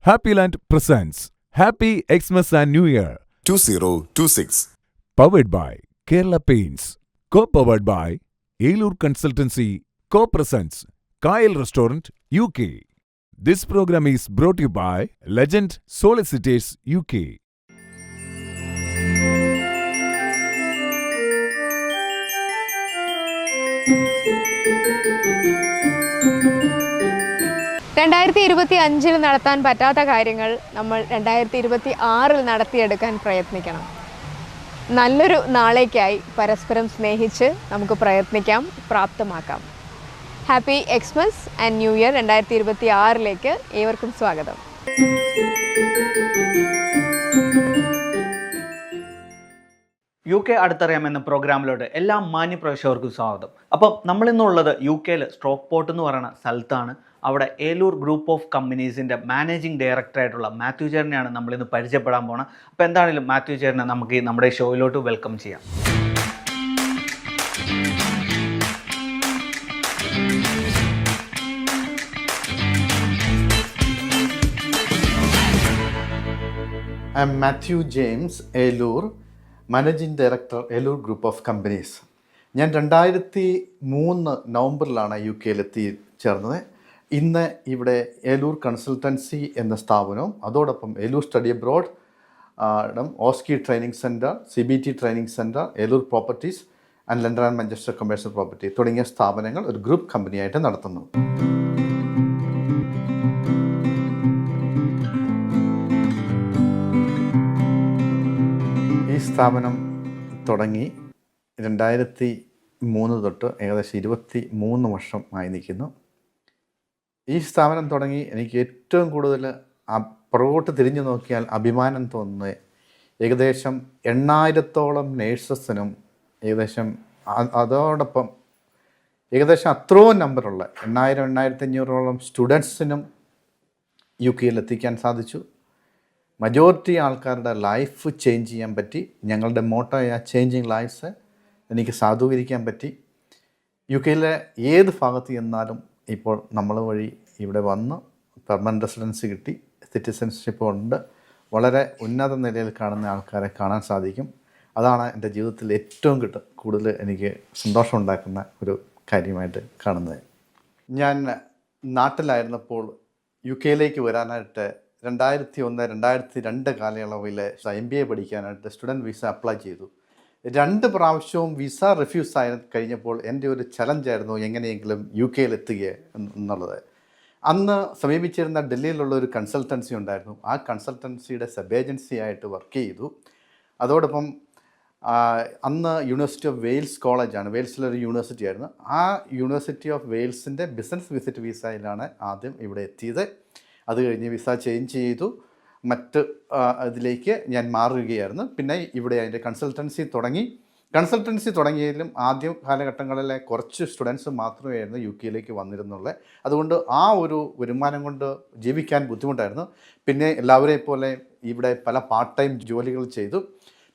Happyland presents Happy Xmas and New Year. 2026. Powered by Kerala Paints. Co-powered by Elur Consultancy. Co-presents Kyle Restaurant, UK. This program is brought to you by Legend Solicitors, UK. രണ്ടായിരത്തി 2025 നടത്താൻ പറ്റാത്ത കാര്യങ്ങൾ നമ്മൾ 2026 നടത്തിയെടുക്കാൻ പ്രയത്നിക്കണം. നല്ലൊരു നാളേക്കായി പരസ്പരം സ്നേഹിച്ച് നമുക്ക് പ്രയത്നിക്കാം, പ്രാപ്തമാക്കാം. Happy Xmas and new year 2026 ഏവർക്കും സ്വാഗതം. UK അടുത്തറിയാമെന്ന പ്രോഗ്രാമിലോട്ട് എല്ലാ മാന്യ പ്രേക്ഷകർക്കും സ്വാഗതം. അപ്പം നമ്മളിന്നുള്ളത് UK സ്ട്രോക്ക് പോർട്ട് എന്ന് പറയുന്ന സ്ഥലത്താണ്. അവിടെ ഏലൂർ ഗ്രൂപ്പ് ഓഫ് കമ്പനീസിൻ്റെ മാനേജിംഗ് ഡയറക്ടറായിട്ടുള്ള മാത്യു ചേട്ടനെയാണ് നമ്മളിന്ന് പരിചയപ്പെടാൻ പോണത്. അപ്പോൾ എന്താണെങ്കിലും മാത്യു ചേട്ടനെ നമുക്ക് നമ്മുടെ ഷോയിലോട്ട് വെൽക്കം ചെയ്യാം. I am Matthew James, Eloor managing director, Eloor group of companies. ഞാൻ 2003 നവംബറിലാണ് UK ചേർന്നത്. ഇന്ന് ഇവിടെ ഏലൂർ കൺസൾട്ടൻസി എന്ന സ്ഥാപനവും അതോടൊപ്പം Eloor study abroad, OSCE training centre, CBT training centre, Eloor properties and London and Manchester commercial property തുടങ്ങിയ സ്ഥാപനങ്ങൾ ഒരു ഗ്രൂപ്പ് കമ്പനിയായിട്ട് നടത്തുന്നു. ഈ സ്ഥാപനം തുടങ്ങി 2003 തൊട്ട് ഏകദേശം 23 വർഷം ആയി നിൽക്കുന്നു. ഈ സ്ഥാപനം തുടങ്ങി എനിക്ക് ഏറ്റവും കൂടുതൽ പുറകോട്ട് തിരിഞ്ഞു നോക്കിയാൽ അഭിമാനം തോന്നുന്നത് ഏകദേശം 8,000-ഓളം നേഴ്സസിനും അതോടൊപ്പം ഏകദേശം അത്രയും നമ്പറുള്ള 8,000-8,500-ഓളം സ്റ്റുഡൻസിനും UK എത്തിക്കാൻ സാധിച്ചു. മജോറിറ്റി ആൾക്കാരുടെ ലൈഫ് ചേഞ്ച് ചെയ്യാൻ പറ്റി. ഞങ്ങളുടെ മോട്ടോയായ ചേഞ്ചിങ് ലൈഫ്സ് എനിക്ക് സാധൂകരിക്കാൻ പറ്റി. UK ഏത് ഭാഗത്ത് ചെന്നാലും ഇപ്പോൾ നമ്മൾ വഴി ഇവിടെ വന്ന് പെർമനൻറ്റ് റെസിഡൻസി കിട്ടി, സിറ്റിസൺഷിപ്പ് ഉണ്ട്, വളരെ ഉന്നത നിലയിൽ കാണുന്ന ആൾക്കാരെ കാണാൻ സാധിക്കും. അതാണ് എൻ്റെ ജീവിതത്തിൽ ഏറ്റവും കൂടുതൽ എനിക്ക് സന്തോഷമുണ്ടാക്കുന്ന ഒരു കാണുന്നത്. ഞാൻ നാട്ടിലായിരുന്നപ്പോൾ UK വരാനായിട്ട് 2001-2002 കാലയളവിൽ MBA പഠിക്കാനായിട്ട് സ്റ്റുഡൻറ്റ് വിസ അപ്ലൈ ചെയ്തു. 2 പ്രാവശ്യവും വിസ റിഫ്യൂസ് ആയി കഴിഞ്ഞപ്പോൾ എൻ്റെ ഒരു ചലഞ്ചായിരുന്നു എങ്ങനെയെങ്കിലും UK എത്തുക എന്നുള്ളത്. അന്ന് സമീപിച്ചിരുന്ന ഡൽഹിയിലുള്ള ഒരു കൺസൾട്ടൻസി ഉണ്ടായിരുന്നു. ആ കൺസൾട്ടൻസിയുടെ സബ് ഏജൻസി ആയിട്ട് വർക്ക് ചെയ്തു. അതോടൊപ്പം അന്ന് യൂണിവേഴ്സിറ്റി ഓഫ് വെയിൽസ് കോളേജാണ്, വെയിൽസിലൊരു യൂണിവേഴ്സിറ്റി ആയിരുന്നു. ആ യൂണിവേഴ്സിറ്റി ഓഫ് വെയിൽസിൻ്റെ ബിസിനസ് വിസിറ്റ് വിസയിലാണ് ആദ്യം ഇവിടെ എത്തിയത്. അത് കഴിഞ്ഞ് വിസ ചേഞ്ച് ചെയ്തു, മറ്റ് ഇതിലേക്ക് ഞാൻ മാറുകയായിരുന്നു. പിന്നെ ഇവിടെ അതിൻ്റെ കൺസൾട്ടൻസി തുടങ്ങിയതിലും ആദ്യ കാലഘട്ടങ്ങളിലെ കുറച്ച് സ്റ്റുഡൻസ് മാത്രമായിരുന്നു UK വന്നിരുന്നുള്ളത്. അതുകൊണ്ട് ആ ഒരു വരുമാനം കൊണ്ട് ജീവിക്കാൻ ബുദ്ധിമുട്ടായിരുന്നു. പിന്നെ എല്ലാവരെയും പോലെ ഇവിടെ പല പാർട്ട് ടൈം ജോലികൾ ചെയ്തു.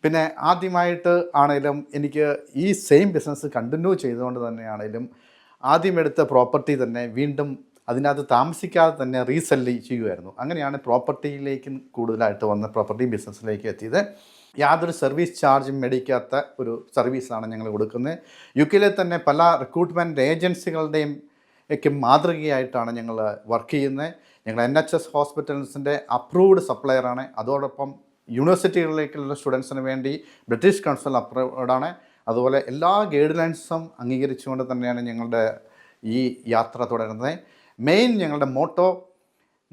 പിന്നെ ആദ്യമായിട്ട് ആണെങ്കിലും എനിക്ക് ഈ സെയിം ബിസിനസ് കണ്ടിന്യൂ ചെയ്തുകൊണ്ട് തന്നെയാണെങ്കിലും ആദ്യം എടുത്ത പ്രോപ്പർട്ടി തന്നെ വീണ്ടും അതിനകത്ത് താമസിക്കാതെ തന്നെ റീസെല്ല് ചെയ്യുമായിരുന്നു. അങ്ങനെയാണ് പ്രോപ്പർട്ടിയിലേക്ക് കൂടുതലായിട്ട് വന്ന പ്രോപ്പർട്ടി ബിസിനസ്സിലേക്ക് എത്തിയത്. യാതൊരു സർവീസ് ചാർജും മേടിക്കാത്ത ഒരു സർവീസാണ് ഞങ്ങൾ കൊടുക്കുന്നത്. UK തന്നെ പല റിക്രൂട്ട്മെൻറ്റ് ഏജൻസികളുടെയും ഒക്കെ മാതൃകയായിട്ടാണ് ഞങ്ങൾ വർക്ക് ചെയ്യുന്നത്. ഞങ്ങൾ NHS ഹോസ്പിറ്റൽസിൻ്റെ അപ്രൂവ്ഡ് സപ്ലയറാണ്. അതോടൊപ്പം യൂണിവേഴ്സിറ്റികളിലേക്കുള്ള സ്റ്റുഡൻസിന് വേണ്ടി ബ്രിട്ടീഷ് കൗൺസിൽ അപ്രൂവ്ഡാണ്. അതുപോലെ എല്ലാ ഗൈഡ് ലൈൻസും അംഗീകരിച്ചുകൊണ്ട് തന്നെയാണ് ഞങ്ങളുടെ ഈ യാത്ര തുടരുന്നത്. മെയിൻ ഞങ്ങളുടെ മോട്ടോ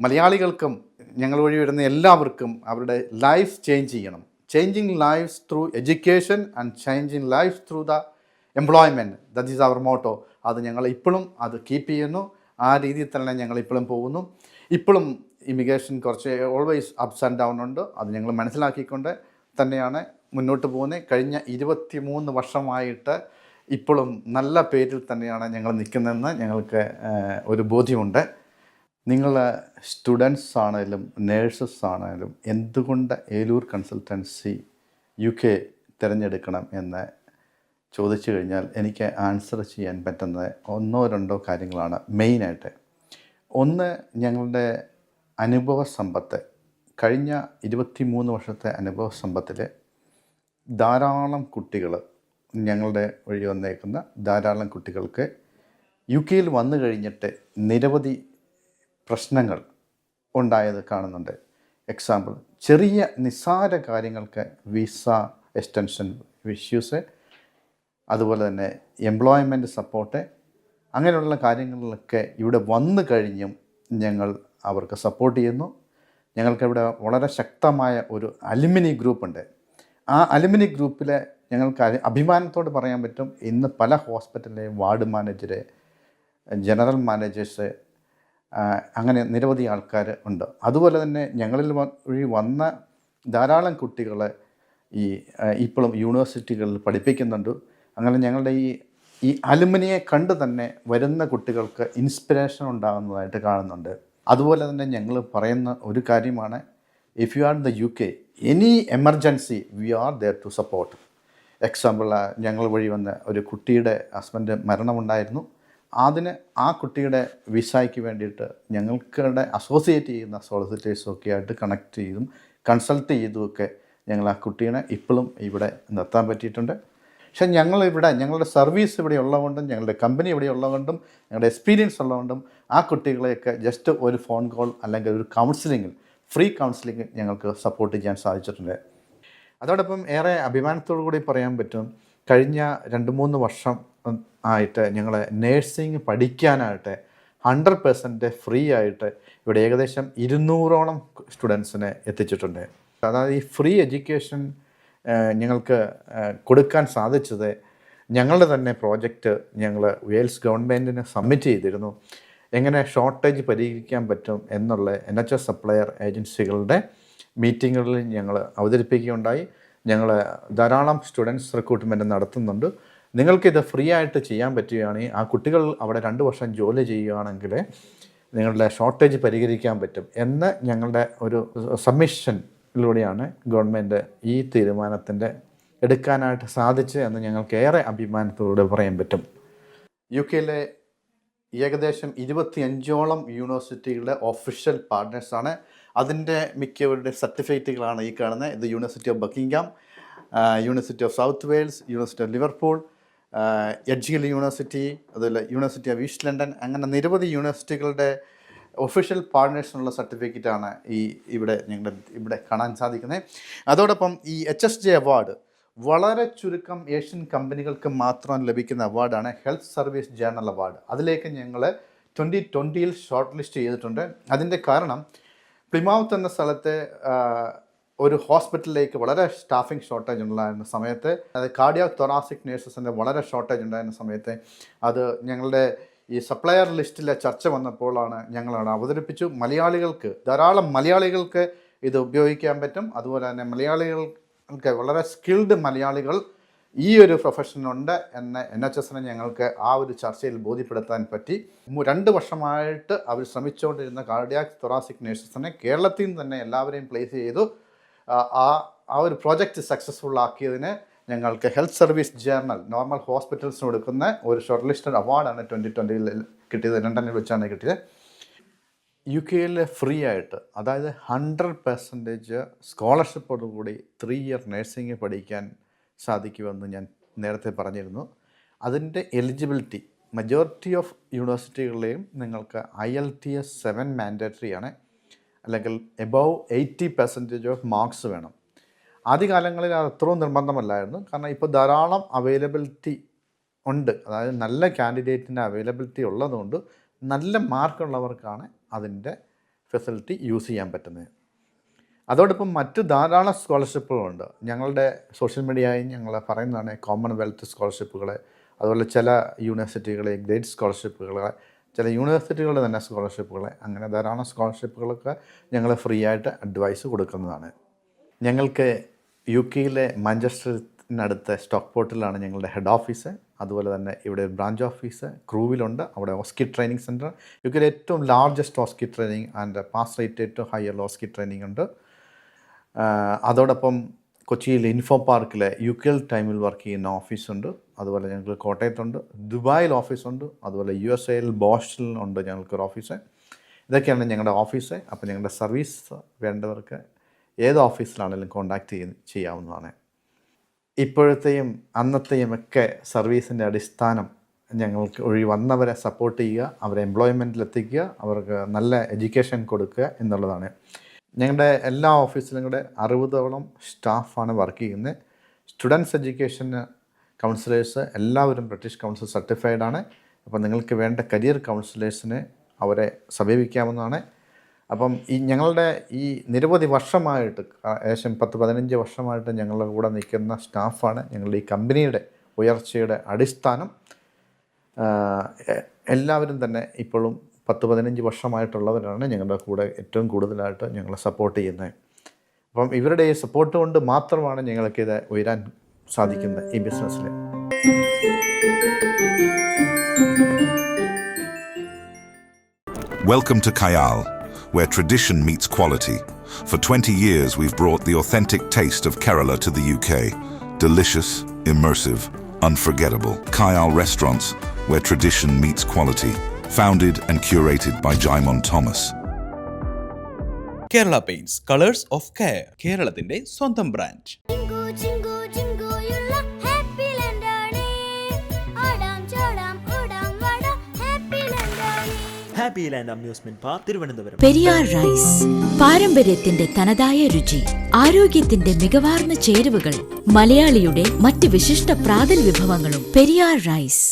മലയാളികൾക്കും ഞങ്ങൾ വഴി വരുന്ന എല്ലാവർക്കും അവരുടെ ലൈഫ് ചേഞ്ച് ചെയ്യണം. Changing lives through education and changing life through the employment, that is our motto. അത് ഞങ്ങൾ ഇപ്പോഴും അത് കീപ്പ് ചെയ്യുന്നു. ആ രീതിയിൽ തന്നെ ഞങ്ങൾ ഇപ്പോഴും പോകുന്നു. ഇപ്പോഴും ഇമിഗ്രേഷൻ കുറച്ച് ഓൾവേസ് അപ്സ് ആൻഡ് ഡൗൺ ഉണ്ട്. അത് ഞങ്ങൾ മനസ്സിലാക്കിക്കൊണ്ട് തന്നെയാണ് മുന്നോട്ട് പോകുന്നത്. കഴിഞ്ഞ 23 വർഷമായിട്ട് ഇപ്പോഴും നല്ല പേരിൽ തന്നെയാണ് ഞങ്ങൾ നിൽക്കുന്നതെന്ന് ഞങ്ങൾക്ക് ഒരു ബോധ്യമുണ്ട്. നിങ്ങൾ സ്റ്റുഡൻസ് ആണെങ്കിലും നേഴ്സസ് ആണെങ്കിലും എന്തുകൊണ്ട് ഏലൂർ കൺസൾട്ടൻസി UK തിരഞ്ഞെടുക്കണം എന്ന് ചോദിച്ചു കഴിഞ്ഞാൽ എനിക്ക് ആൻസർ ചെയ്യാൻ പറ്റുന്നത് 1-2 കാര്യങ്ങളാണ് മെയിനായിട്ട്. ഒന്ന്, ഞങ്ങളുടെ അനുഭവ സമ്പത്ത്, കഴിഞ്ഞ 23 വർഷത്തെ അനുഭവ സമ്പത്തിൽ ധാരാളം കുട്ടികൾ, ഞങ്ങളുടെ വഴി വന്നേക്കുന്ന ധാരാളം കുട്ടികൾക്ക് UK വന്നു കഴിഞ്ഞിട്ട് നിരവധി പ്രശ്നങ്ങൾ ഉണ്ടായത് കാണുന്നുണ്ട്. എക്സാമ്പിൾ, ചെറിയ നിസ്സാര കാര്യങ്ങൾക്ക് വിസ എക്സ്റ്റൻഷൻ ഇഷ്യൂസ്, അതുപോലെ തന്നെ എംപ്ലോയ്മെൻറ്റ് സപ്പോർട്ട്, അങ്ങനെയുള്ള കാര്യങ്ങളിലൊക്കെ ഇവിടെ വന്നു കഴിഞ്ഞും ഞങ്ങൾ അവർക്ക് സപ്പോർട്ട് ചെയ്യുന്നു. ഞങ്ങൾക്കിവിടെ വളരെ ശക്തമായ ഒരു അലുമിനി ഗ്രൂപ്പുണ്ട്. ആ അലുമിനി ഗ്രൂപ്പിൽ ഞങ്ങൾക്ക് അഭിമാനത്തോട് പറയാൻ പറ്റും, ഇന്ന് പല ഹോസ്പിറ്റലിലെയും വാർഡ് മാനേജർ, ജനറൽ മാനേജേഴ്സ്, അങ്ങനെ നിരവധി ആൾക്കാർ ഉണ്ട്. അതുപോലെ തന്നെ ഞങ്ങളിൽ വഴി വന്ന ധാരാളം കുട്ടികൾ ഇപ്പോഴും യൂണിവേഴ്സിറ്റികളിൽ പഠിപ്പിക്കുന്നുണ്ട്. അങ്ങനെ ഞങ്ങളുടെ ഈ അലുമിനിയെ കണ്ട് തന്നെ വരുന്ന കുട്ടികൾക്ക് ഇൻസ്പിറേഷൻ ഉണ്ടാകുന്നതായിട്ട് കാണുന്നുണ്ട്. അതുപോലെ തന്നെ ഞങ്ങൾ പറയുന്ന ഒരു കാര്യമാണ്, if you are in the UK, any emergency we are there to support. Example, ഞങ്ങൾ വഴി വന്ന ഒരു കുട്ടിയുടെ ഹസ്ബൻഡ് മരണമുണ്ടായിരുന്നു. അതിന് ആ കുട്ടിയുടെ വിസയ്ക്ക് വേണ്ടിയിട്ട് ഞങ്ങൾക്കിടെ അസോസിയേറ്റ് ചെയ്യുന്ന സോളിസിറ്റേഴ്സൊക്കെ ആയിട്ട് കണക്ട് ചെയ്തും കൺസൾട്ട് ചെയ്തുമൊക്കെ ഞങ്ങൾ ആ കുട്ടീനെ ഇപ്പോഴും ഇവിടെ നിർത്താൻ പറ്റിയിട്ടുണ്ട്. പക്ഷേ ഞങ്ങളുടെ സർവീസ് ഇവിടെ ഉള്ളതുകൊണ്ടും ഞങ്ങളുടെ കമ്പനി ഇവിടെ ഉള്ളതുകൊണ്ടും ഞങ്ങളുടെ എക്സ്പീരിയൻസ് ഉള്ളതുകൊണ്ടും ആ കുട്ടികളെയൊക്കെ ജസ്റ്റ് ഒരു ഫോൺ കോൾ അല്ലെങ്കിൽ ഒരു കൗൺസിലിങ്ങിൽ, ഫ്രീ കൗൺസിലിംഗ് ഞങ്ങൾക്ക് സപ്പോർട്ട് ചെയ്യാൻ സാധിച്ചിട്ടുണ്ട്. അതോടൊപ്പം ഏറെ അഭിമാനത്തോടു കൂടി പറയാൻ പറ്റും, കഴിഞ്ഞ 2-3 വർഷം ആയിട്ട് ഞങ്ങൾ നേഴ്സിംഗ് പഠിക്കാനായിട്ട് 100% ഫ്രീ ആയിട്ട് ഇവിടെ ഏകദേശം 200ഓളം സ്റ്റുഡൻസിനെ എത്തിച്ചിട്ടുണ്ട്. അതായത് ഈ ഫ്രീ എഡ്യൂക്കേഷൻ ഞങ്ങൾക്ക് കൊടുക്കാൻ സാധിച്ചത് ഞങ്ങളുടെ തന്നെ പ്രോജക്റ്റ് ഞങ്ങൾ വെയിൽസ് ഗവൺമെൻറ്റിന് സബ്മിറ്റ് ചെയ്തിരുന്നു. എങ്ങനെ ഷോർട്ടേജ് പരിഹരിക്കാൻ പറ്റും എന്നുള്ള NHS സപ്ലയർ ഏജൻസികളുടെ മീറ്റിങ്ങുകളിൽ ഞങ്ങൾ അവതരിപ്പിക്കുകയുണ്ടായി. ഞങ്ങൾ ധാരാളം സ്റ്റുഡൻസ് റിക്രൂട്ട്മെൻറ്റ് നടത്തുന്നുണ്ട്. നിങ്ങൾക്കിത് ഫ്രീ ആയിട്ട് ചെയ്യാൻ പറ്റുകയാണെങ്കിൽ, ആ കുട്ടികൾ അവിടെ 2 വർഷം ജോലി ചെയ്യുകയാണെങ്കിൽ നിങ്ങളുടെ ഷോർട്ടേജ് പരിഹരിക്കാൻ പറ്റും എന്ന് ഞങ്ങളുടെ ഒരു സബ്മിഷനിലൂടെയാണ് ഗവൺമെൻറ് ഈ തീരുമാനത്തിൻ്റെ എടുക്കാനായിട്ട് സാധിച്ചു എന്ന് ഞങ്ങൾക്ക് ഏറെ അഭിമാനത്തോടെ പറയാൻ പറ്റും. UK ഏകദേശം 25ഓളം യൂണിവേഴ്സിറ്റികളുടെ ഒഫീഷ്യൽ പാർട്ട്നേഴ്സാണ്. അതിൻ്റെ മിക്കവരുടെ സർട്ടിഫിക്കറ്റുകളാണ് ഈ കാണുന്നത്. ഇത് university of Buckingham, university of south Wales, university of Liverpool, എഡ്ജിൽ യൂണിവേഴ്സിറ്റി, അതുപോലെ യൂണിവേഴ്സിറ്റി ഓഫ് ഈസ്റ്റ് ലണ്ടൻ, അങ്ങനെ നിരവധി യൂണിവേഴ്സിറ്റികളുടെ ഒഫീഷ്യൽ പാർട്ട്നേഴ്സിനുള്ള സർട്ടിഫിക്കറ്റാണ് ഇവിടെ കാണാൻ സാധിക്കുന്നത്. അതോടൊപ്പം ഈ HSJ അവാർഡ് വളരെ ചുരുക്കം ഏഷ്യൻ കമ്പനികൾക്ക് മാത്രം ലഭിക്കുന്ന അവാർഡാണ് ഹെൽത്ത് സർവീസ് ജേർണൽ അവാർഡ്. അതിലേക്ക് ഞങ്ങൾ 2020 ഷോർട്ട് ലിസ്റ്റ് ചെയ്തിട്ടുണ്ട്. അതിൻ്റെ കാരണം, പ്ലിമൗത്ത് എന്ന സ്ഥലത്തെ ഒരു ഹോസ്പിറ്റലിലേക്ക് വളരെ സ്റ്റാഫിംഗ് ഷോർട്ടേജ് ഉണ്ടായിരുന്ന സമയത്ത്, അത് കാർഡിയാക് തൊറാസിക് നേഴ്സസിൻ്റെ വളരെ ഷോർട്ടേജ് ഉണ്ടായിരുന്ന സമയത്ത്, അത് ഞങ്ങളുടെ ഈ സപ്ലയർ ലിസ്റ്റിലെ ചർച്ച വന്നപ്പോഴാണ് ഞങ്ങളവിടെ അവതരിപ്പിച്ചു. ധാരാളം മലയാളികൾക്ക് ഇത് ഉപയോഗിക്കാൻ പറ്റും. അതുപോലെ തന്നെ മലയാളികൾക്ക് വളരെ സ്കിൽഡ് മലയാളികൾ ഈ ഒരു പ്രൊഫഷനുണ്ട് എന്ന് NHSനെ ഞങ്ങൾക്ക് ആ ഒരു ചർച്ചയിൽ ബോധ്യപ്പെടുത്താൻ പറ്റി. 2 വർഷമായിട്ട് അവർ ശ്രമിച്ചുകൊണ്ടിരുന്ന കാർഡിയാക് തൊറാസിക് നേഴ്സസിനെ കേരളത്തിൽ നിന്ന് തന്നെ എല്ലാവരെയും പ്ലേസ് ചെയ്തു. ആ ഒരു പ്രോജക്റ്റ് സക്സസ്ഫുൾ ആക്കിയതിന് ഞങ്ങൾക്ക് ഹെൽത്ത് സർവീസ് ജേർണൽ നോർമൽ ഹോസ്പിറ്റൽസിന് കൊടുക്കുന്ന ഒരു ഷോർട്ട് ലിസ്റ്റഡ് അവാർഡാണ് 2020 കിട്ടിയത്. ലണ്ടനിൽ വെച്ചാണ് കിട്ടിയത്. UK ഫ്രീ ആയിട്ട്, അതായത് 100% സ്കോളർഷിപ്പോടു കൂടി 3 ഇയർ നഴ്സിംഗ് പഠിക്കാൻ സാധിക്കുമെന്ന് ഞാൻ നേരത്തെ പറഞ്ഞിരുന്നു. അതിൻ്റെ എലിജിബിലിറ്റി മജോറിറ്റി ഓഫ് യൂണിവേഴ്സിറ്റികളിലെയും നിങ്ങൾക്ക് IELTS 7 മാൻഡേറ്ററി ആണ്, അല്ലെങ്കിൽ എബവ് 80% ഓഫ് മാർക്സ് വേണം. ആദ്യകാലങ്ങളിൽ അത് അത്രയും നിർബന്ധമല്ലായിരുന്നു. കാരണം ഇപ്പോൾ ധാരാളം അവൈലബിലിറ്റി ഉണ്ട്. അതായത് നല്ല കാൻഡിഡേറ്റിൻ്റെ അവൈലബിലിറ്റി ഉള്ളതുകൊണ്ട് നല്ല മാർക്കുള്ളവർക്കാണ് അതിൻ്റെ ഫെസിലിറ്റി യൂസ് ചെയ്യാൻ പറ്റുന്നത്. അതോടൊപ്പം മറ്റ് ധാരാളം സ്കോളർഷിപ്പുകളുണ്ട്. ഞങ്ങളുടെ സോഷ്യൽ മീഡിയയിൽ ഞങ്ങൾ പറയുന്നതാണ് കോമൺവെൽത്ത് സ്കോളർഷിപ്പുകൾ, അതുപോലെ ചില യൂണിവേഴ്സിറ്റികളെ ഗ്രേഡ് സ്കോളർഷിപ്പുകൾ, ചില യൂണിവേഴ്സിറ്റികളുടെ തന്നെ സ്കോളർഷിപ്പുകൾ, അങ്ങനെ ധാരാളം സ്കോളർഷിപ്പുകളൊക്കെ ഞങ്ങൾ ഫ്രീ ആയിട്ട് അഡ്വൈസ് കൊടുക്കുന്നതാണ്. ഞങ്ങൾക്ക് UK മാഞ്ചസ്റ്ററിനടുത്ത് സ്റ്റോക്ക്പോർട്ടിലാണ് ഞങ്ങളുടെ ഹെഡ് ഓഫീസ്. അതുപോലെ തന്നെ ഇവിടെ ബ്രാഞ്ച് ഓഫീസ് ക്രൂവിലുണ്ട്. അവിടെ ഓസ്കി ട്രെയിനിങ് സെൻറ്റർ, UK ഏറ്റവും largest OSCE training and pass rate ഏറ്റവും ഹയർ ഓസ്കി ട്രെയിനിങ് ഉണ്ട്. അതോടൊപ്പം കൊച്ചിയിൽ ഇൻഫോ പാർക്കിൽ UK ടൈമിൽ വർക്ക് ചെയ്യുന്ന ഓഫീസുണ്ട്. അതുപോലെ ഞങ്ങൾക്ക് കോട്ടയത്തുണ്ട്, ദുബായിൽ ഓഫീസുണ്ട്, അതുപോലെ USA ബോസ്റ്റിൽ ഉണ്ട് ഞങ്ങൾക്കൊരു ഓഫീസ്. ഇതൊക്കെയാണ് ഞങ്ങളുടെ ഓഫീസ്. അപ്പോൾ ഞങ്ങളുടെ സർവീസ് വേണ്ടവർക്ക് ഏത് ഓഫീസിലാണെങ്കിലും കോൺടാക്റ്റ് ചെയ്യാവുന്നതാണ്. ഇപ്പോഴത്തെയും അന്നത്തെയും ഒക്കെ സർവീസിൻ്റെ അടിസ്ഥാനം ഞങ്ങൾക്ക് വന്നവരെ സപ്പോർട്ട് ചെയ്യുക, അവരെ എംപ്ലോയ്മെൻറ്റിലെത്തിക്കുക, അവർക്ക് നല്ല എഡ്യൂക്കേഷൻ കൊടുക്കുക എന്നുള്ളതാണ്. ഞങ്ങളുടെ എല്ലാ ഓഫീസിലും കൂടെ 60ഓളം സ്റ്റാഫാണ് വർക്ക് ചെയ്യുന്നത്. സ്റ്റുഡൻസ് എഡ്യൂക്കേഷൻ കൗൺസിലേഴ്സ് എല്ലാവരും ബ്രിട്ടീഷ് കൗൺസിൽ സർട്ടിഫൈഡ് ആണ്. അപ്പോൾ നിങ്ങൾക്ക് വേണ്ട കരിയർ കൗൺസിലേഴ്സിനെ അവരെ സമീപിക്കാവുന്നതാണ്. അപ്പം ഞങ്ങളുടെ ഈ നിരവധി വർഷമായിട്ട്, ഏകദേശം 10-15 വർഷമായിട്ട് ഞങ്ങളുടെ കൂടെ നിൽക്കുന്ന സ്റ്റാഫാണ് ഞങ്ങളുടെ ഈ കമ്പനിയുടെ ഉയർച്ചയുടെ അടിസ്ഥാനം. എല്ലാവരും തന്നെ ഇപ്പോഴും 10-15 വർഷമായിട്ടുള്ളവരാണ് ഞങ്ങളുടെ കൂടെ ഏറ്റവും കൂടുതലായിട്ട് ഞങ്ങളെ സപ്പോർട്ട് ചെയ്യുന്നത്. അപ്പം ഇവരുടെ ഈ സപ്പോർട്ട് കൊണ്ട് മാത്രമാണ് ഞങ്ങൾക്കിത് ഉയരാൻ സാധിക്കുന്നത് ഈ ബിസിനസ്സിൽ. Welcome to Kayal, where tradition meets quality. For 20 years, we've brought the authentic taste of Kerala to the UK. Delicious, immersive, unforgettable. Kayal Restaurants, where tradition meets quality. Founded and curated by Jaimon Thomas. Kerala Paints, Colors of Care. കേരളത്തിന്റെ സ്വന്തം brand. Happy land amusement park Thiruvananthapuram. Periyar rice, പാരമ്പര്യത്തിന്റെ തനതായ രുചി, ആരോഗ്യത്തിന്റെ മികവാർന്ന ചേരുവകൾ, മലയാളിയുടെ മറ്റ് വിശിഷ്ട പ്രാതൽ വിഭവങ്ങളും. പെരിയാർ റൈസ്.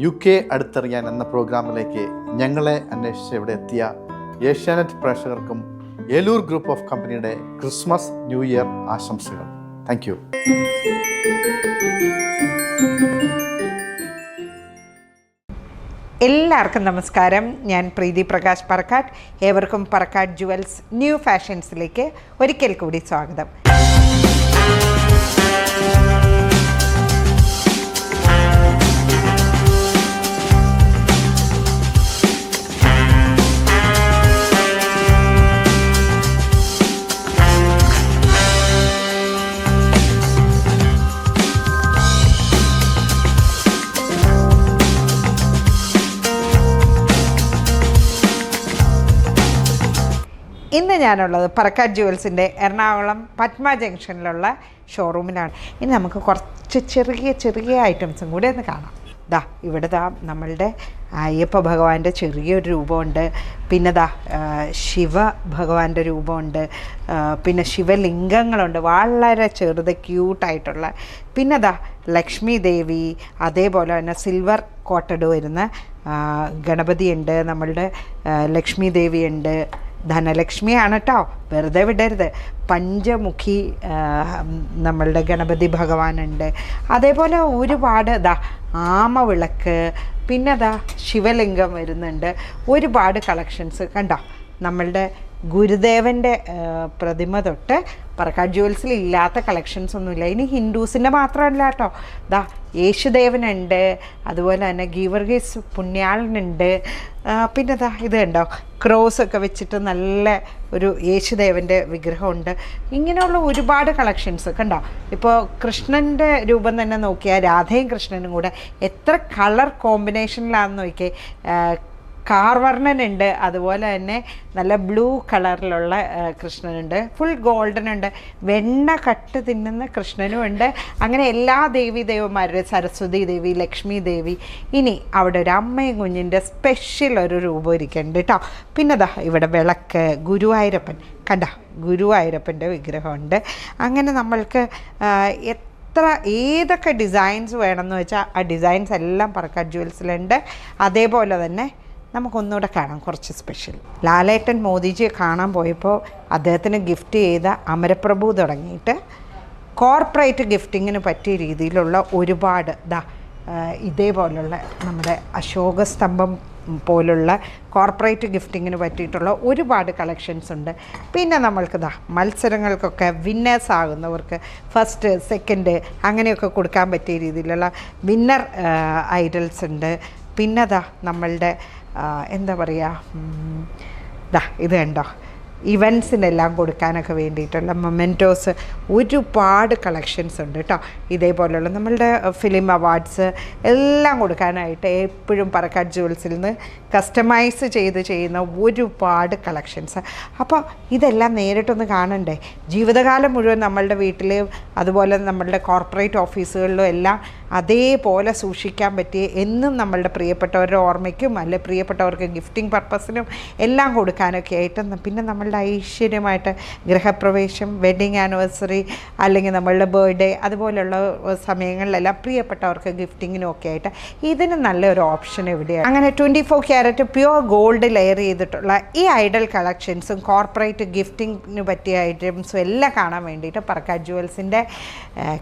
UK അടുത്തറിയാൻ എന്ന പ്രോഗ്രാമിലേക്ക് ഞങ്ങളെ അന്വേഷിച്ച് ഇവിടെ എത്തിയ ഏഷ്യാനെറ്റ് പ്രേക്ഷകർക്കും ഏലൂർ ഗ്രൂപ്പ് ഓഫ് കമ്പനിയുടെ ക്രിസ്മസ് ന്യൂ ഇയർ ആശംസകൾ. Thank you. എല്ലാവർക്കും നമസ്കാരം. ഞാൻ പ്രീതി പ്രകാശ് പറക്കാട്ട്. ഏവർക്കും പറക്കാട്ട് ജുവൽസ് ന്യൂ ഫാഷൻസിലേക്ക് ഒരിക്കൽ കൂടി സ്വാഗതം. ഇന്ന് ഞാനുള്ളത് പറക്കാട്ട് ജുവൽസിൻ്റെ എറണാകുളം പത്മ ജംഗ്ഷനിലുള്ള ഷോറൂമിലാണ്. ഇനി നമുക്ക് കുറച്ച് ചെറിയ ഐറ്റംസും കൂടി ഒന്ന് കാണാം. ഇവിടെ നമ്മളുടെ അയ്യപ്പ ഭഗവാന്റെ ചെറിയൊരു രൂപമുണ്ട്. പിന്നെ ശിവ ഭഗവാന്റെ രൂപമുണ്ട്. പിന്നെ ശിവലിംഗങ്ങളുണ്ട്, വളരെ ചെറുത് ക്യൂട്ടായിട്ടുള്ള. പിന്നെ ലക്ഷ്മി ദേവി, അതേപോലെ തന്നെ സിൽവർ കോട്ടഡ് വരുന്ന ഗണപതിയുണ്ട്, നമ്മളുടെ ലക്ഷ്മി ദേവിയുണ്ട്. ധനലക്ഷ്മിയാണ് കേട്ടോ, വെറുതെ വിടരുത്. പഞ്ചമുഖി നമ്മളുടെ ഗണപതി ഭഗവാനുണ്ട്. അതേപോലെ ഒരുപാട് ആമവിളക്ക്, പിന്നെ ശിവലിംഗം വരുന്നുണ്ട്. ഒരുപാട് കളക്ഷൻസ് കണ്ടോ. നമ്മളുടെ ഗുരുദേവൻ്റെ പ്രതിമ തൊട്ട് പറക്കാട്ട് ജുവൽസിൽ ഇല്ലാത്ത കളക്ഷൻസ് ഒന്നുമില്ല. ഇനി ഹിന്ദുസിൻ്റെ മാത്രമല്ല കേട്ടോ. യേശുദേവനുണ്ട്, അതുപോലെ തന്നെ ഗീവർഗീസ് പുണ്യാളനുണ്ട്. പിന്നെ ഇത് കണ്ടോ, ക്രോസൊക്കെ വെച്ചിട്ട് നല്ല ഒരു യേശുദേവൻ്റെ വിഗ്രഹമുണ്ട്. ഇങ്ങനെയുള്ള ഒരുപാട് കളക്ഷൻസ് കണ്ടോ. ഇപ്പോൾ കൃഷ്ണൻ്റെ രൂപം തന്നെ നോക്കിയാൽ രാധയും കൃഷ്ണനും കൂടെ എത്ര കളർ കോമ്പിനേഷനിലാണെന്ന് നോക്കിയേ. കാർവർണ്ണനുണ്ട്, അതുപോലെ തന്നെ നല്ല ബ്ലൂ കളറിലുള്ള കൃഷ്ണനുണ്ട്, ഫുൾ ഗോൾഡൻ ഉണ്ട്, വെണ്ണ കട്ട് തിന്നുന്ന കൃഷ്ണനും ഉണ്ട്. അങ്ങനെ എല്ലാ ദേവീദേവന്മാരുടെ, സരസ്വതി ദേവി, ലക്ഷ്മി ദേവി. ഇനി അവിടെ ഒരു അമ്മയും കുഞ്ഞിൻ്റെ സ്പെഷ്യൽ ഒരു രൂപം ഇരിക്കുന്നുണ്ട് കേട്ടോ. പിന്നെ ഇവിടെ വിളക്ക്, ഗുരുവായൂരപ്പൻ കണ്ട, ഗുരുവായൂരപ്പൻ്റെ വിഗ്രഹമുണ്ട്. അങ്ങനെ നമ്മൾക്ക് ഏതൊക്കെ ഡിസൈൻസ് വേണമെന്ന് വെച്ചാൽ ആ ഡിസൈൻസ് എല്ലാം പറക്കാട് ജുവൽസിലുണ്ട്. അതേപോലെ തന്നെ നമുക്കൊന്നുകൂടെ കാണാം കുറച്ച് സ്പെഷ്യൽ. ലാലേട്ടൻ മോദിജിയെ കാണാൻ പോയപ്പോൾ അദ്ദേഹത്തിന് ഗിഫ്റ്റ് ചെയ്ത അമരപ്രഭു തുടങ്ങിയിട്ട് കോർപ്പറേറ്റ് ഗിഫ്റ്റിങ്ങിന് പറ്റിയ രീതിയിലുള്ള ഒരുപാട് ഇതേപോലുള്ള നമ്മുടെ അശോക സ്തംഭം പോലുള്ള കോർപ്പറേറ്റ് ഗിഫ്റ്റിങ്ങിന് പറ്റിയിട്ടുള്ള ഒരുപാട് കളക്ഷൻസ് ഉണ്ട്. പിന്നെ നമ്മൾക്ക് മത്സരങ്ങൾക്കൊക്കെ വിന്നേഴ്സ് ആകുന്നവർക്ക് ഫസ്റ്റ് സെക്കൻഡ് അങ്ങനെയൊക്കെ കൊടുക്കാൻ പറ്റിയ രീതിയിലുള്ള വിന്നർ ഐഡൽസ് ഉണ്ട്. പിന്നെ നമ്മളുടെ എന്താ പറയുക, ഇത് കണ്ടോ, ഇവൻസിനെല്ലാം കൊടുക്കാനൊക്കെ വേണ്ടിയിട്ടുള്ള മൊമെൻറ്റോസ് ഒരുപാട് കളക്ഷൻസ് ഉണ്ട് കേട്ടോ. ഇതേപോലെയുള്ള നമ്മളുടെ ഫിലിം അവാർഡ്സ് എല്ലാം കൊടുക്കാനായിട്ട് എപ്പോഴും പറക്കാട് ജുവൽസിൽ നിന്ന് കസ്റ്റമൈസ് ചെയ്യുന്ന ഒരുപാട് കളക്ഷൻസ്. അപ്പോൾ ഇതെല്ലാം നേരിട്ടൊന്ന് കാണണ്ടേ? ജീവിതകാലം മുഴുവൻ നമ്മളുടെ വീട്ടിലെയും അതുപോലെ നമ്മളുടെ കോർപ്പറേറ്റ് ഓഫീസുകളിലും എല്ലാം അതേപോലെ സൂക്ഷിക്കാൻ പറ്റിയ, എന്നും നമ്മളുടെ പ്രിയപ്പെട്ടവരുടെ ഓർമ്മയ്ക്കും അല്ലെ പ്രിയപ്പെട്ടവർക്ക് ഗിഫ്റ്റിംഗ് പർപ്പസിനും എല്ലാം കൊടുക്കാനൊക്കെ ആയിട്ട്, പിന്നെ നമ്മളുടെ ഐശ്വര്യമായിട്ട് ഗൃഹപ്രവേശം, വെഡ്ഡിങ് ആനിവേഴ്സറി അല്ലെങ്കിൽ നമ്മളുടെ ബർത്ത്ഡേ അതുപോലെയുള്ള സമയങ്ങളിലെല്ലാം പ്രിയപ്പെട്ടവർക്ക് ഗിഫ്റ്റിങ്ങിനും ഒക്കെ ആയിട്ട് ഇതിന് നല്ലൊരു ഓപ്ഷൻ എവിടെയാണ്. അങ്ങനെ 24 ക്യാരറ്റ് പ്യുവർ ഗോൾഡ് ലെയർ ചെയ്തിട്ടുള്ള ഈ ഐഡൽ കളക്ഷൻസും കോർപ്പറേറ്റ് ഗിഫ്റ്റിങ്ങിന് പറ്റിയ ഐറ്റംസും എല്ലാം കാണാൻ വേണ്ടിയിട്ട് പറക്കാട് ജുവൽസിൻ്റെ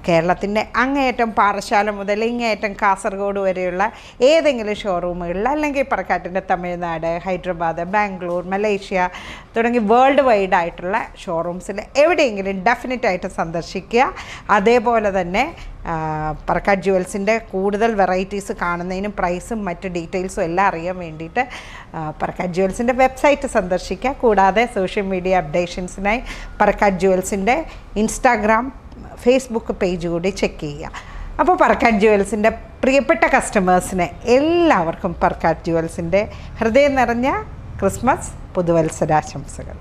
കേരളത്തിൻ്റെ അങ്ങേയറ്റം പാറശാല മുതൽ ഇങ്ങേയറ്റം കാസർഗോഡ് വരെയുള്ള ഏതെങ്കിലും ഷോറൂമുകളിൽ അല്ലെങ്കിൽ പറക്കാട്ടിൻ്റെ തമിഴ്നാട്, ഹൈദരാബാദ്, ബാംഗ്ലൂർ, മലേഷ്യ തുടങ്ങി വേൾഡ് വൈഡ് ആയിട്ടുള്ള ഷോറൂംസിൽ എവിടെയെങ്കിലും ഡെഫിനറ്റായിട്ട് സന്ദർശിക്കുക. അതേപോലെ തന്നെ പറക്കാട് ജുവൽസിൻ്റെ കൂടുതൽ വെറൈറ്റീസ് കാണുന്നതിനും പ്രൈസും മറ്റ് ഡീറ്റെയിൽസും എല്ലാം അറിയാൻ വേണ്ടിയിട്ട് പറക്കാട് ജുവൽസിൻ്റെ വെബ്സൈറ്റ് സന്ദർശിക്കുക. കൂടാതെ സോഷ്യൽ മീഡിയ അപ്ഡേഷൻസിനായി പറക്കാട് ജുവൽസിൻ്റെ ഇൻസ്റ്റാഗ്രാം, ഫേസ്ബുക്ക് പേജ് കൂടി ചെക്ക് ചെയ്യുക. അപ്പോൾ പറക്കാട് ജുവൽസിൻ്റെ പ്രിയപ്പെട്ട കസ്റ്റമേഴ്സിനെ എല്ലാവർക്കും പറക്കാട് ജുവൽസിൻ്റെ ഹൃദയം നിറഞ്ഞ ക്രിസ്മസ് പുതുവത്സരാശംസകൾ.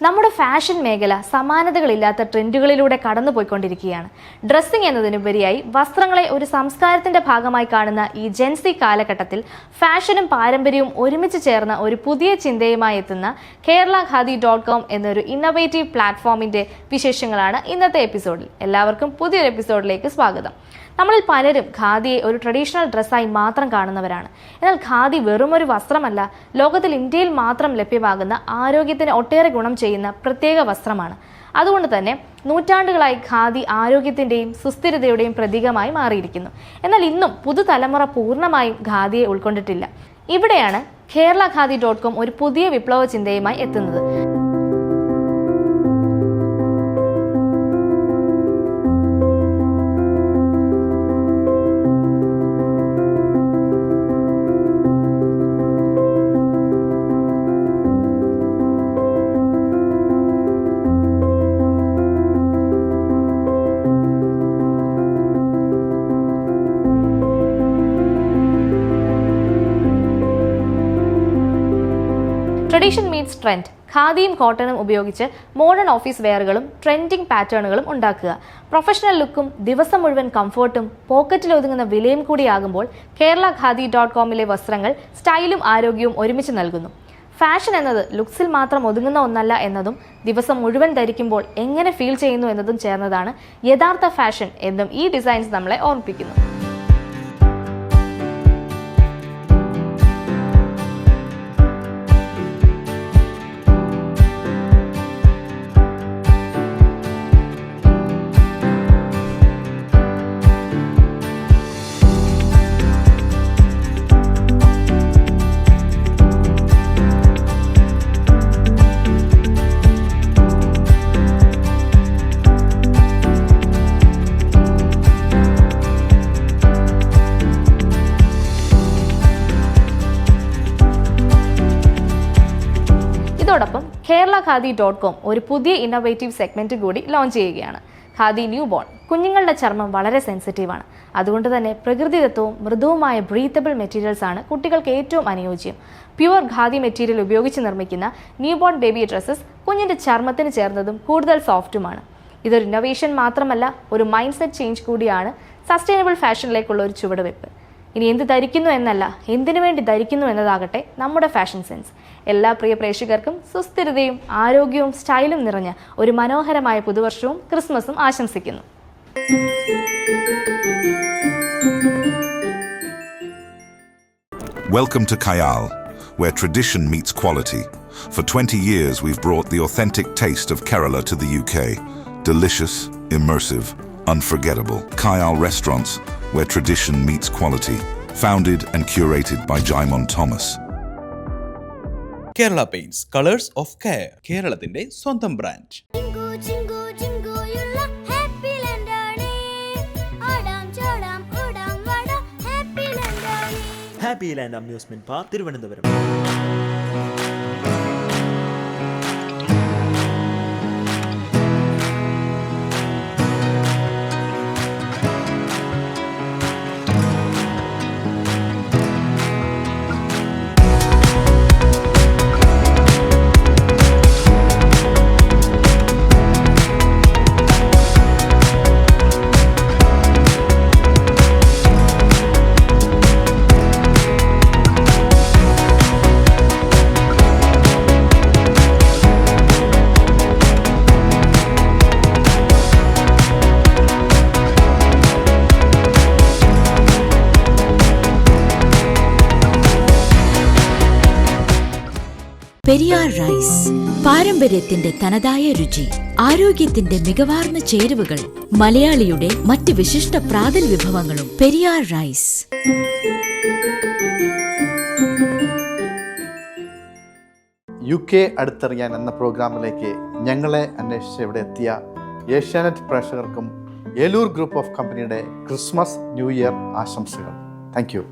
നമ്മുടെ ഫാഷൻ മേഖല സമാനതകളില്ലാത്ത ട്രെൻഡുകളിലൂടെ കടന്നുപോയിക്കൊണ്ടിരിക്കുകയാണ്. ഡ്രസ്സിംഗ് എന്നതിനുപരിയായി വസ്ത്രങ്ങളെ ഒരു സംസ്കാരത്തിന്റെ ഭാഗമായി കാണുന്ന ഈ ജെൻസി കാലഘട്ടത്തിൽ ഫാഷനും പാരമ്പര്യവും ഒരുമിച്ച് ചേർന്ന ഒരു പുതിയ ചിന്തയുമായി എത്തുന്ന keralakhadi.com എന്നൊരു ഇന്നോവേറ്റീവ് പ്ലാറ്റ്ഫോമിന്റെ വിശേഷങ്ങളാണ് ഇന്നത്തെ എപ്പിസോഡിൽ. എല്ലാവർക്കും പുതിയൊരു എപ്പിസോഡിലേക്ക് സ്വാഗതം. നമ്മളിൽ പലരും ഖാദിയെ ഒരു ട്രഡീഷണൽ ഡ്രസ്സായി മാത്രം കാണുന്നവരാണ്. എന്നാൽ ഖാദി വെറുമൊരു വസ്ത്രമല്ല, ലോകത്തിൽ ഇന്ത്യയിൽ മാത്രം ലഭ്യമാകുന്ന ആരോഗ്യത്തിന് ഒട്ടേറെ ഗുണം ചെയ്യുന്ന പ്രത്യേക വസ്ത്രമാണ്. അതുകൊണ്ട് തന്നെ നൂറ്റാണ്ടുകളായി ഖാദി ആരോഗ്യത്തിൻ്റെയും സുസ്ഥിരതയുടെയും പ്രതീകമായി മാറിയിരിക്കുന്നു. എന്നാൽ ഇന്നും പുതുതലമുറ പൂർണ്ണമായും ഖാദിയെ ഉൾക്കൊണ്ടിട്ടില്ല. ഇവിടെയാണ് keralakhadi.com ഒരു പുതിയ വിപ്ലവ ചിന്തയുമായി എത്തുന്നത്. Tradition meets trend. ഖാദിയും കോട്ടണും ഉപയോഗിച്ച് മോഡേൺ ഓഫീസ് വെയറുകളും ട്രെൻഡിങ് പാറ്റേണുകളും ഉണ്ടാക്കുക. പ്രൊഫഷണൽ ലുക്കും ദിവസം മുഴുവൻ കംഫർട്ടും പോക്കറ്റിൽ ഒതുങ്ങുന്ന വിലയും കൂടിയാകുമ്പോൾ keralakhadi.comലെ വസ്ത്രങ്ങൾ സ്റ്റൈലും ആരോഗ്യവും ഒരുമിച്ച് നൽകുന്നു. ഫാഷൻ എന്നത് ലുക്സിൽ മാത്രം ഒതുങ്ങുന്ന ഒന്നല്ല എന്നതും ദിവസം മുഴുവൻ ധരിക്കുമ്പോൾ എങ്ങനെ ഫീൽ ചെയ്യുന്നു എന്നതും ചേർന്നതാണ് യഥാർത്ഥ ഫാഷൻ എന്നും ഈ ഡിസൈൻസ് നമ്മളെ ഓർമ്മിപ്പിക്കുന്നു. ഇതോടൊപ്പം keralakhadi.com ഒരു പുതിയ ഇന്നോവേറ്റീവ് സെഗ്മെന്റ് കൂടി ലോഞ്ച് ചെയ്യുകയാണ്. Khadi new born. കുഞ്ഞുങ്ങളുടെ ചർമ്മം വളരെ സെൻസിറ്റീവാണ്. അതുകൊണ്ട് തന്നെ പ്രകൃതിദത്തവും മൃദുവുമായ ബ്രീത്തബിൾ മെറ്റീരിയൽസ് ആണ് കുട്ടികൾക്ക് ഏറ്റവും അനുയോജ്യം. പ്യുവർ ഖാദി മെറ്റീരിയൽ ഉപയോഗിച്ച് നിർമ്മിക്കുന്ന ന്യൂ ബോൺ ബേബി ഡ്രസ്സസ് കുഞ്ഞിന്റെ ചർമ്മത്തിന് ചേർന്നതും കൂടുതൽ സോഫ്റ്റുമാണ്. ഇതൊരു ഇന്നോവേഷൻ മാത്രമല്ല, ഒരു മൈൻഡ് സെറ്റ് ചേഞ്ച് കൂടിയാണ് സസ്റ്റൈനബിൾ ഫാഷനിലേക്കുള്ള ഒരു ചുവടുവെപ്പ്. ഇനി എന്ത് ധരിക്കുന്നു എന്നല്ല, എന്തിനു വേണ്ടി ധരിക്കുന്നു എന്നതാകട്ടെ നമ്മുടെ ഫാഷൻ സെൻസ്. എല്ലാ പ്രിയ പ്രേക്ഷകർക്കും സുസ്ഥിരതയും ആരോഗ്യവും സ്റ്റൈലും നിറഞ്ഞ ഒരു മനോഹരമായ പുതുവർഷവും ക്രിസ്മസും ആശംസിക്കുന്നു. Welcome to Kayal, where tradition meets quality. For 20 years, we've brought the authentic taste of Kerala to the UK. Delicious, immersive, unforgettable. Kayal Restaurants, where tradition meets quality. Founded and curated by Jaimon Thomas. Kerala paints, colours of care, കേരളത്തിന്റെ സ്വന്തം brand. Happy land amusement park, Thiruvananthapuram. Periyar rice, പാരമ്പര്യത്തിന്റെ തനതായ രുചി, ആരോഗ്യത്തിന്റെ മികവാർന്ന ചേരുവകൾ, മലയാളിയുടെ മറ്റ് വിശിഷ്ട പ്രാതൽ വിഭവങ്ങളും. പെരിയാർ റൈസ്. UK അടുത്തറിയാൻ എന്ന പ്രോഗ്രാമിലേക്ക് ഞങ്ങളെ അന്വേഷിച്ച് ഇവിടെ എത്തിയ ഏഷ്യാനെറ്റ് പ്രേക്ഷകർക്കും ഏലൂർ ഗ്രൂപ്പ് ഓഫ് കമ്പനിയുടെ ക്രിസ്മസ് ന്യൂ ഇയർ ആശംസകൾ. Thank you.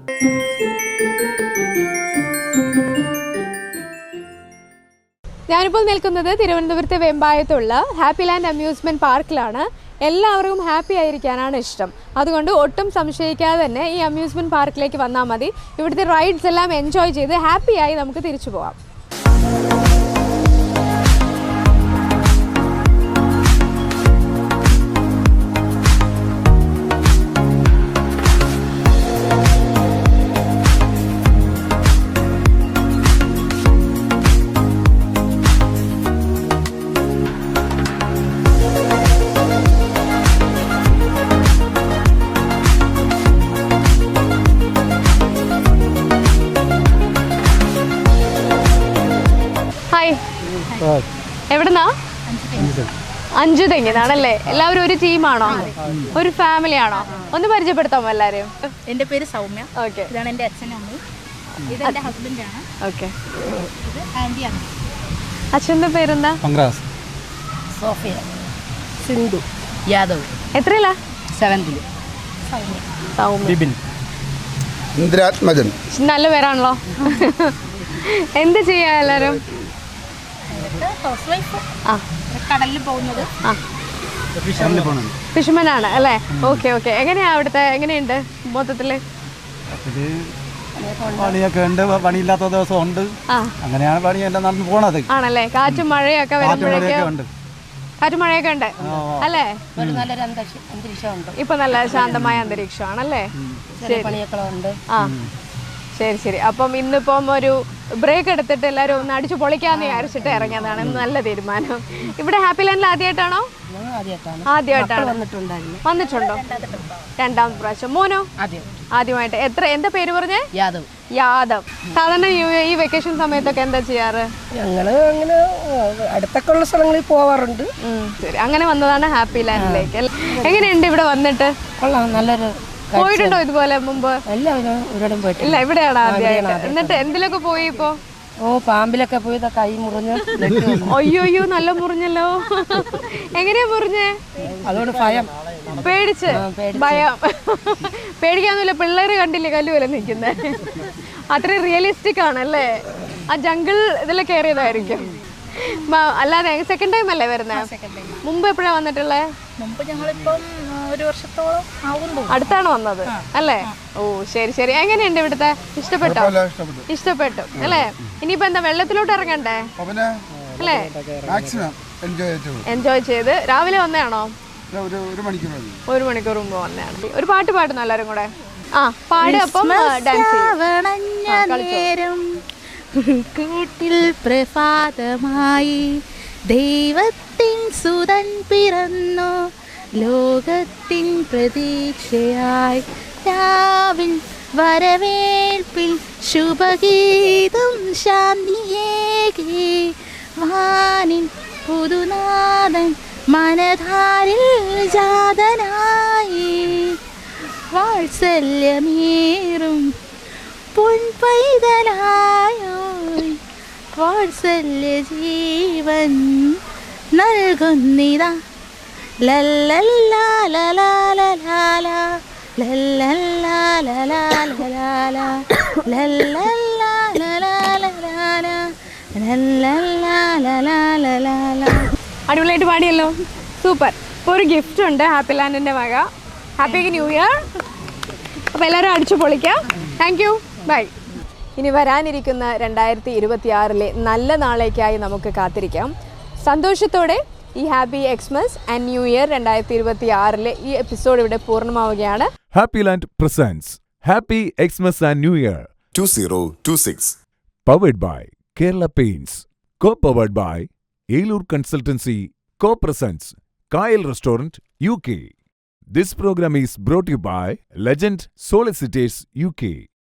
ഞാനിപ്പോൾ നിൽക്കുന്നത് തിരുവനന്തപുരത്തെ വെമ്പായത്തുള്ള ഹാപ്പി ലാൻഡ് അമ്യൂസ്മെൻറ്റ് പാർക്കിലാണ്. എല്ലാവർക്കും ഹാപ്പി ആയിരിക്കാനാണ് ഇഷ്ടം. അതുകൊണ്ട് ഒട്ടും സംശയിക്കാതെ തന്നെ ഈ അമ്യൂസ്മെൻറ്റ് പാർക്കിലേക്ക് വന്നാൽ മതി. ഇവിടുത്തെ റൈഡ്സ് എല്ലാം എൻജോയ് ചെയ്ത് ഹാപ്പിയായി നമുക്ക് തിരിച്ചു പോകാം. എവിടുന്നാ? അഞ്ചുതെങ്ങിനാണല്ലേ? എല്ലാവരും ഒരു ടീമാണോ, ഒരു ഫാമിലി ആണോ? ഒന്ന് പരിചയപ്പെടുത്താമോ എല്ലാവരെയും? എൻ്റെ പേര് സൗമ്യ. ഓക്കെ. ഇതാണ് എൻ്റെ അച്ഛനും അമ്മയും. ഇത് എൻ്റെ ഹസ്ബൻഡാണ്. ഓക്കെ. ഇത് ആൻറ്റിയാണ്. അച്ഛൻ്റെ പേരെന്താ? സോഫിയ. സിന്ധു യാദവ്. എത്രയിലാ? 7th. സൗമ്യ. ഇന്ദ്രാത്മജൻ. നല്ല പേരാണല്ലോ. എന്ത് ചെയ്യാ എല്ലാവരും? House wife. ആ, കടലിൽ പോകുന്നത്. ആ, ഫിഷ്മനാണ് അല്ലേ? Okay okay. എങ്ങനെയാ അവിടുത്തെ, എങ്ങനെയുണ്ട് മൊത്തത്തില്? പണിയൊക്കെ ഉണ്ട്, പണിയില്ലാത്ത ദിവസം ഉണ്ട്. അങ്ങനെയാണ് പണി എല്ലാം നടന്നു പോണത്. ആണല്ലേ? കാറ്റും മഴയൊക്കെ വരുമ്പോഴേക്കും. കാറ്റും മഴയൊക്കെ ഉണ്ട് അല്ലേ? നല്ലൊരു അന്തരീക്ഷമുണ്ട്. ഇപ്പൊ നല്ല ശാന്തമായ അന്തരീക്ഷമാണല്ലേ? പണിയൊക്കെ ഉണ്ട്. ആ, ശരി ശരി. അപ്പം ഇന്നിപ്പം ഒരു ബ്രേക്ക് എടുത്തിട്ട് എല്ലാവരും ഒന്ന് അടിച്ചു പൊളിക്കാന്ന് വിചാരിച്ചിട്ട് ഇറങ്ങിയതാണ്. നല്ല തീരുമാനം. ഇവിടെ ഹാപ്പി ലാൻഡിൽ ആദ്യമായിട്ടാണോ? ആദ്യമായിട്ടാണ്. വന്നിട്ടുണ്ടോ? രണ്ടാമത്തെ പ്രാവശ്യം. മോനോ? ആദ്യമായിട്ട്. എന്താ പേര് പറഞ്ഞേ? യാദവ്. യാദവ്. സാധാരണ ഈ വെക്കേഷൻ സമയത്തൊക്കെ എന്താ ചെയ്യാറ്? ഞങ്ങള് അങ്ങനെ അടുത്തൊക്കെ ഉള്ള സ്ഥലങ്ങളിൽ പോവാറുണ്ട്. ശരി, അങ്ങനെ വന്നതാണ് ഹാപ്പി ലാൻഡിലേക്ക്. എങ്ങനെയുണ്ട് ഇവിടെ വന്നിട്ട്? കൊള്ളാം, നല്ലൊരു. പോയിട്ടുണ്ടോ ഇതുപോലെ മുമ്പ്? പോയിട്ടില്ല. ഇല്ല, ഇവിടെയാണ് ആദ്യമായിട്ട്. എന്നിട്ട് എന്തിലൊക്കെ പോയി ഇപ്പോ? പാമ്പിലൊക്കെ പോയി കൈ മുറിഞ്ഞ്. അയ്യോ, നല്ല മുറിഞ്ഞല്ലോ. എങ്ങനെയാ മുറിഞ്ഞേ? അതുകൊണ്ട് ഭയം. പേടിച്ച്? ഭയം. പേടിക്കാന്നില്ല. പിള്ളേര് കണ്ടില്ലേ കല്ലുപോലെ നിൽക്കുന്നത്? അത്രയും റിയലിസ്റ്റിക് ആണല്ലേ? ആ ജംഗിൾ ഇതിലൊക്കെ കയറിയതായിരിക്കും. അല്ലാതെ സെക്കൻഡ് ടൈം അല്ലേ വരുന്നത്? മുമ്പ് എപ്പോഴാ വന്നിട്ടുള്ളേ? മുമ്പ് ഞങ്ങളിപ്പം 1 വർഷത്തോളം ആവുന്നു. അടുത്താണ് വന്നത് അല്ലേ? ഓ ശരി ശരി. എങ്ങനെയുണ്ട് ഇവിടുത്തെ? ഇഷ്ടപ്പെട്ടോ? ഇഷ്ടപ്പെട്ടു അല്ലേ? ഇനിയിപ്പോ എന്താ, വെള്ളത്തിലോട്ട് ഇറങ്ങണ്ടേ അല്ലേ? എൻജോയ് ചെയ്ത് രാവിലെ വന്നതാണോ? 1 മണിക്കൂർ. 1 മണിക്കൂർ മുമ്പ് വന്നതാണ്. ഒരു പാട്ട് പാടുന്നു എല്ലാവരും കൂടെ? ആ പാട് അപ്പം ഡാൻസ് നേരം കൂട്ടിൽ പ്രഭാതമായി ദൈവത്തിൻ സുതൻ പിറന്നു ലോകത്തിൻ പ്രതീക്ഷയായി രാവിൽ വരവേൽപ്പിൽ ശുഭഗീതം ശാന്തിയേകി വാനിൻ പുതുനാഥൻ മനധാരിൽ ജാതനായി വാത്സല്യമേറും പൊൻപൈതലായോ വാത്സല്യ ജീവൻ നൽകുന്നിതാ ലല്ലല്ലാലലാലലാല ലല്ലല്ലാലലാലലാല ലല്ലല്ലാലലാലലാല ലല്ലല്ലാലലാലലാല. അടിപൊളിയായിട്ട് പാടിയല്ലോ, സൂപ്പർ. ഇപ്പോൾ ഒരു ഗിഫ്റ്റ് ഉണ്ട് ഹാപ്പി ലാൻഡിൻ്റെ വക. Happy new year. അപ്പോൾ എല്ലാവരും അടിച്ചു പൊളിക്കാം. Thank you, bye. ഇനി വരാനിരിക്കുന്ന 2026 നല്ല നാളേക്കായി നമുക്ക് കാത്തിരിക്കാം. സന്തോഷത്തോടെ ഈ happy Xmas and new year 2026 ഈ എപ്പിസോഡ് ഇവിടെ പൂർണ്ണമാവുകയാണ്. Happy Land presents happy Xmas and new year 2026. Powered by Kerala Paints, co-powered by Eloor consultancy, co-presents Kayal restaurant UK. This program is brought to you by Legend Solicitors UK.